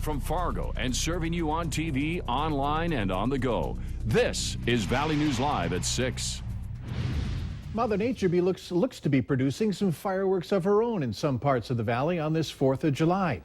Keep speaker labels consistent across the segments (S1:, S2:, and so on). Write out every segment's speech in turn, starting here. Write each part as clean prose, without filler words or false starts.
S1: from Fargo and serving you on TV, online, and on the go. This is Valley News Live at 6.
S2: Mother Nature looks to be producing some fireworks of her own in some parts of the valley on this 4th of July.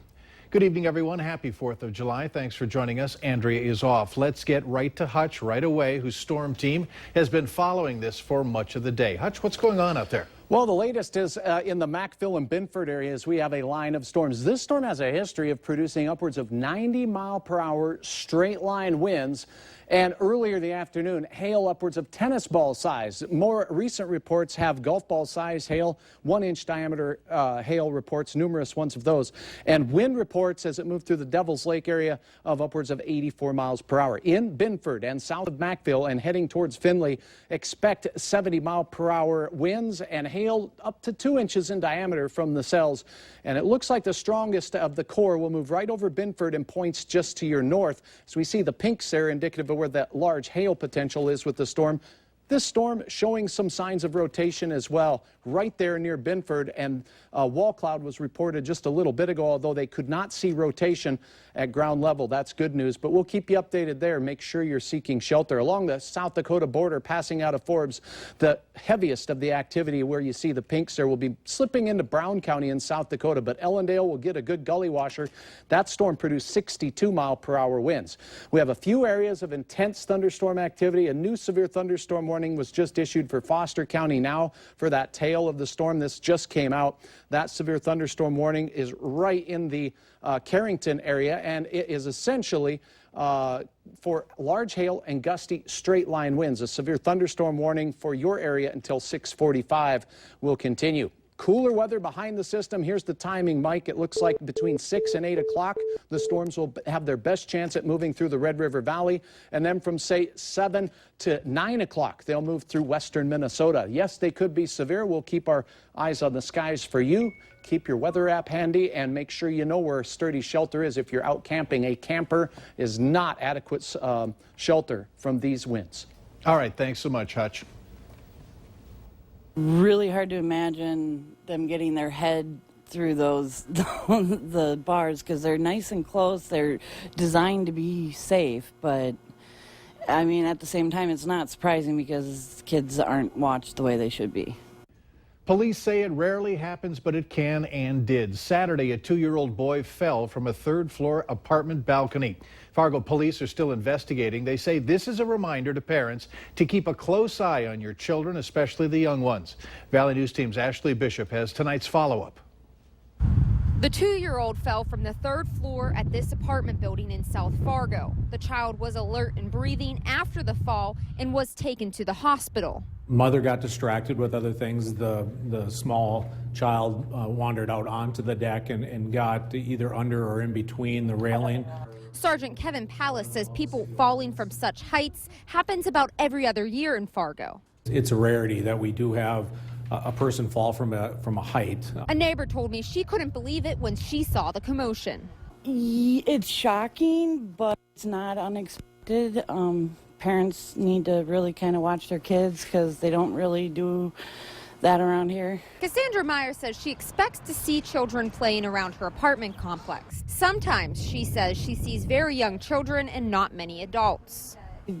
S2: Good evening, everyone. Happy 4th of July. Thanks for joining us. Andrea is off. Let's get right to Hutch right away, whose storm team has been following this for much of the day. Hutch, what's going on out there?
S3: Well, the latest is in the Macville and Binford areas. We have a line of storms. This storm has a history of producing upwards of 90-mile-per-hour straight-line winds. And earlier in the afternoon, hail upwards of tennis ball size. More recent reports have golf ball size hail, 1-inch diameter hail reports, numerous ones of those. And wind reports as it moved through the Devil's Lake area of upwards of 84 miles per hour. In Binford and south of Macville and heading towards Findlay, expect 70-mile-per-hour winds and hail up to 2 inches in diameter from the cells. And it looks like the strongest of the core will move right over Binford and points just to your north. So we see the pinks there indicative of where that large hail potential is with the storm. This storm showing some signs of rotation as well, right there near Binford, and wall cloud was reported just a little bit ago, although they could not see rotation at ground level. That's good news, but we'll keep you updated there. Make sure you're seeking shelter. Along the South Dakota border, passing out of Forbes, the heaviest of the activity where you see the pinks there will be slipping into Brown County in South Dakota, but Ellendale will get a good gully washer. That storm produced 62-mile-per-hour winds. We have a few areas of intense thunderstorm activity. A new severe thunderstorm warning was just issued for Foster County now for that tail of the storm. This just came out. That severe thunderstorm warning is right in the Carrington area, and it is essentially for large hail and gusty straight line winds. A severe thunderstorm warning for your area until 6:45 will continue. Cooler weather behind the system. Here's the timing, Mike. It looks like between 6 and 8 o'clock, the storms will have their best chance at moving through the Red River Valley. And then from, say, 7 to 9 o'clock, they'll move through western Minnesota. Yes, they could be severe. We'll keep our eyes on the skies for you. Keep your weather app handy and make sure you know where a sturdy shelter is if you're out camping. A camper is not adequate shelter from these winds.
S2: All right. Thanks so much, Hutch.
S4: Really hard to imagine them getting their head through those the bars because they're nice and close. They're designed to be safe, but I mean at the same time it's not surprising because kids aren't watched the way they should be.
S2: Police say it rarely happens, but it can and did. Saturday, a 2-year-old boy fell from a third-floor apartment balcony. Fargo police are still investigating. They say this is a reminder to parents to keep a close eye on your children, especially the young ones. Valley News Team's Ashley Bishop has tonight's follow-up.
S5: The 2-year-old fell from the 3rd floor at this apartment building in South Fargo. The child was alert and breathing after the fall and was taken to the hospital.
S6: Mother got distracted with other things. The small child wandered out onto the deck and got either under or in between the railing.
S5: Sergeant Kevin Pallas says people falling from such heights happens about every other year in Fargo.
S6: It's a rarity that we do have a person fall from a height.
S5: A neighbor told me she couldn't believe it when she saw the commotion.
S4: It's shocking, but it's not unexpected. Parents need to really kind of watch their kids because they don't really do that around here.
S5: Cassandra Meyer says she expects to see children playing around her apartment complex. Sometimes she says she sees very young children and not many adults.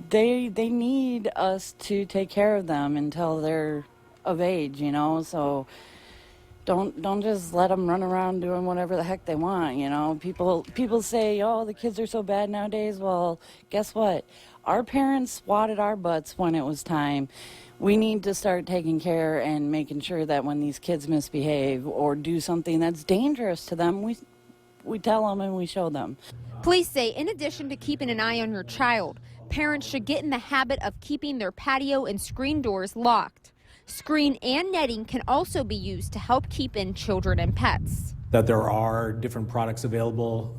S4: They need us to take care of them until they're of age, you know, so don't just let them run around doing whatever the heck they want, you know. People say, oh, the kids are so bad nowadays. Well, guess what? Our parents swatted our butts when it was time. We need to start taking care and making sure that when these kids misbehave or do something that's dangerous to them, we tell them and we show them.
S5: Police say in addition to keeping an eye on your child, parents should get in the habit of keeping their patio and screen doors locked. Screen and netting can also be used to help keep in children and pets.
S6: That there are different products available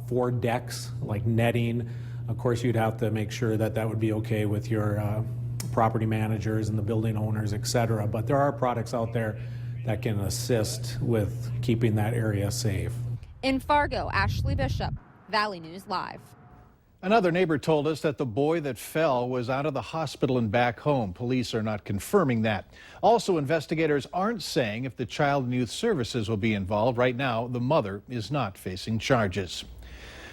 S6: for decks, like netting. Of course, you'd have to make sure that that would be okay with your property managers and the building owners, etc. But there are products out there that can assist with keeping that area safe.
S5: In Fargo, Ashley Bishop, Valley News Live.
S2: Another neighbor told us that the boy that fell was out of the hospital and back home. Police are not confirming that. Also, investigators aren't saying if the Child and Youth Services will be involved. Right now, the mother is not facing charges.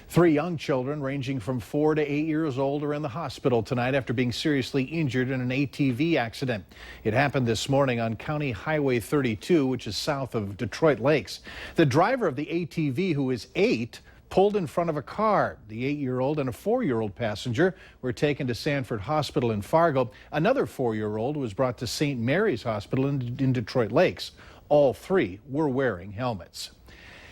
S2: 3 young children ranging from 4 to 8 years old are in the hospital tonight after being seriously injured in an ATV accident. It happened this morning on County Highway 32, which is south of Detroit Lakes. The driver of the ATV, who is 8, pulled in front of a car. The 8-year-old and a 4-year-old passenger were taken to Sanford Hospital in Fargo. Another 4-year-old was brought to St. Mary's Hospital in Detroit Lakes. All 3 were wearing helmets.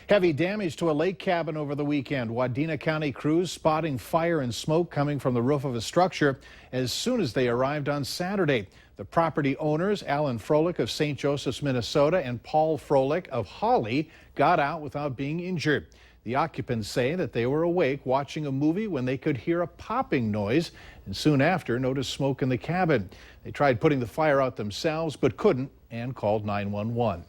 S2: Heavy damage to a lake cabin over the weekend. Wadena County crews spotting fire and smoke coming from the roof of a structure as soon as they arrived on Saturday. The property owners, Alan Froelich of St. Joseph's, Minnesota, and Paul Froelich of Hawley, got out without being injured. The occupants say that they were awake watching a movie when they could hear a popping noise and soon after noticed smoke in the cabin. They tried putting the fire out themselves but couldn't and called 911.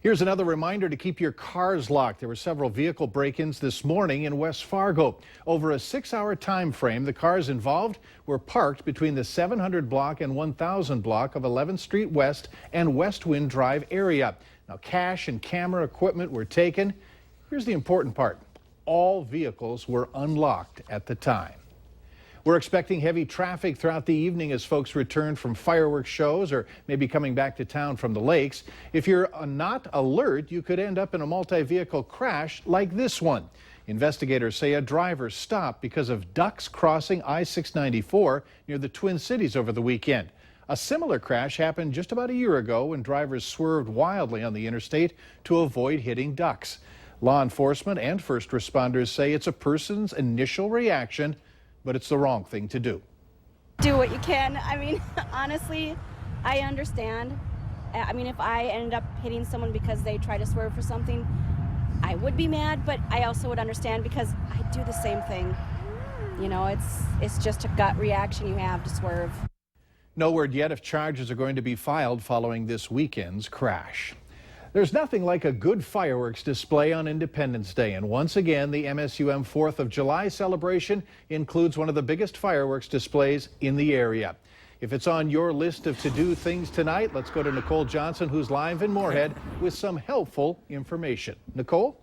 S2: Here's another reminder to keep your cars locked. There were several vehicle break-ins this morning in West Fargo. Over a 6-hour time frame, the cars involved were parked between the 700 block and 1000 block of 11th Street West and West Wind Drive area. Now, cash and camera equipment were taken. Here's the important part. All vehicles were unlocked at the time. We're expecting heavy traffic throughout the evening as folks return from fireworks shows or maybe coming back to town from the lakes. If you're not alert, you could end up in a multi-vehicle crash like this one. Investigators say a driver stopped because of ducks crossing I-694 near the Twin Cities over the weekend. A similar crash happened just about a year ago when drivers swerved wildly on the interstate to avoid hitting ducks. Law enforcement and first responders say it's a person's initial reaction, but it's the wrong thing to do.
S7: Do what you can. I mean, honestly, I understand. I mean, if I ended up hitting someone because they try to swerve for something, I would be mad, but I also would understand because I do the same thing. You know, it's just a gut reaction you have to swerve.
S2: No word yet if charges are going to be filed following this weekend's crash. There's nothing like a good fireworks display on Independence Day, and once again, the MSUM 4th of July celebration includes one of the biggest fireworks displays in the area. If it's on your list of to-do things tonight, let's go to Nicole Johnson, who's live in Moorhead with some helpful information. Nicole?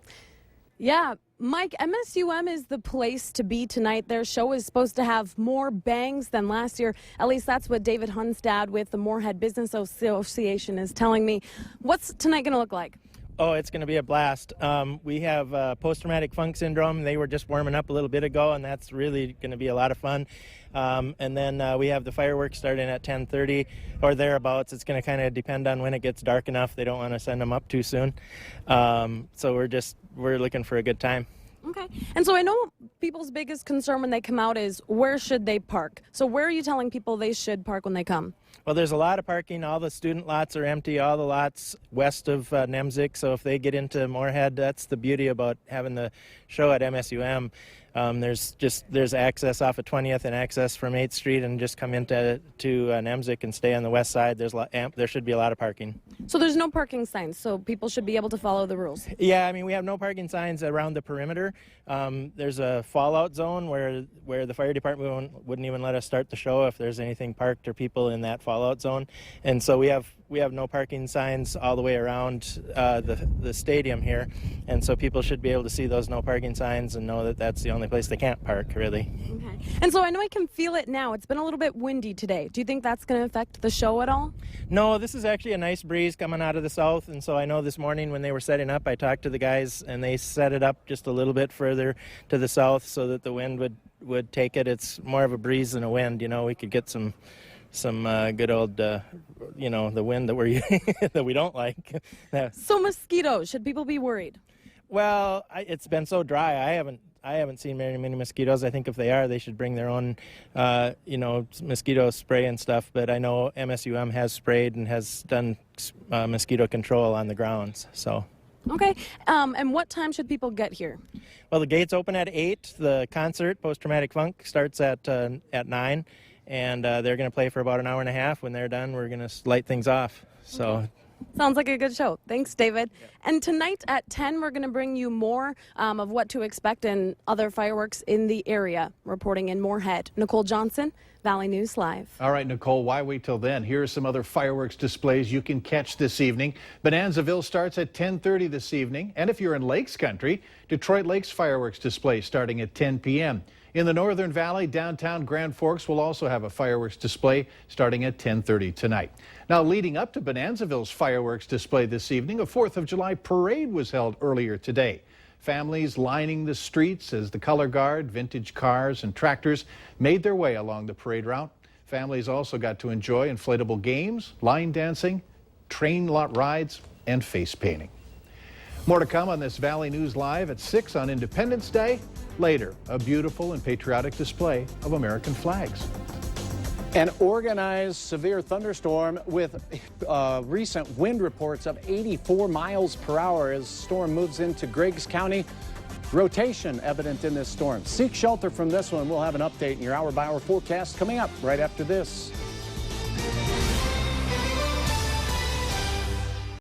S8: Yeah, Mike, MSUM is the place to be tonight. Their show is supposed to have more bangs than last year. At least that's what David Hunstad with the Moorhead Business Association is telling me. What's tonight going to look like?
S9: Oh, it's going to be a blast. We have post-traumatic funk syndrome. They were just warming up a little bit ago, and that's really going to be a lot of fun. And then we have the fireworks starting at 10:30 or thereabouts. It's going to kind of depend on when it gets dark enough. They don't want to send them up too soon. So we're looking for a good time.
S8: Okay. And so I know people's biggest concern when they come out is where should they park? So where are you telling people they should park when they come?
S9: Well, there's a lot of parking. All the student lots are empty, all the lots west of Nemzik. So if they get into Moorhead, that's the beauty about having the show at MSUM. There's access off of 20th and access from 8th Street, and just come into Nemzik and stay on the west side. There should be a lot of parking.
S8: So there's no parking signs, so people should be able to follow the rules.
S9: Yeah, I mean, we have no parking signs around the perimeter. There's a fallout zone where the fire department wouldn't even let us start the show if there's anything parked or people in that fallout zone. And so we have no parking signs all the way around the stadium here, and so people should be able to see those no parking signs and know that that's the only place they can't park, really.
S8: Okay. And so I know I can feel it now. It's been a little bit windy today. Do you think that's going to affect the show at all?
S9: No, this is actually a nice breeze coming out of the south, and so I know this morning when they were setting up, I talked to the guys, and they set it up just a little bit further to the south so that the wind would take it. It's more of a breeze than a wind. You know, we could get some good old, the wind that we don't like.
S8: So mosquitoes, should people be worried?
S9: Well, it's been so dry. I haven't seen many mosquitoes. I think if they are, they should bring their own, mosquito spray and stuff. But I know MSUM has sprayed and has done mosquito control on the grounds. So.
S8: Okay. And what time should people get here?
S9: Well, the gates open at 8. The concert, Post Traumatic Funk, starts at 9. And they're going to play for about an hour and a half. When they're done, we're going to light things off. So.
S8: Okay. Sounds like a good show. Thanks, David. Yeah. And tonight at 10, we're going to bring you more of what to expect and other fireworks in the area. Reporting in Moorhead, Nicole Johnson, Valley News Live.
S2: All right, Nicole, why wait till then? Here are some other fireworks displays you can catch this evening. Bonanzaville starts at 10:30 this evening. And if you're in Lakes Country, Detroit Lakes fireworks display starting at 10 p.m. In the Northern Valley, downtown Grand Forks will also have a fireworks display starting at 10:30 tonight. Now, leading up to Bonanzaville's fireworks display this evening, a 4th of July parade was held earlier today. Families lining the streets as the color guard, vintage cars, and tractors made their way along the parade route. Families also got to enjoy inflatable games, line dancing, train lot rides, and face painting. More to come on this Valley News Live at 6 on Independence Day. Later, a beautiful and patriotic display of American flags.
S3: An organized severe thunderstorm with recent wind reports of 84 miles per hour as the storm moves into Griggs County. Rotation evident in this storm. Seek shelter from this one. We'll have an update in your hour-by-hour forecast coming up right after this.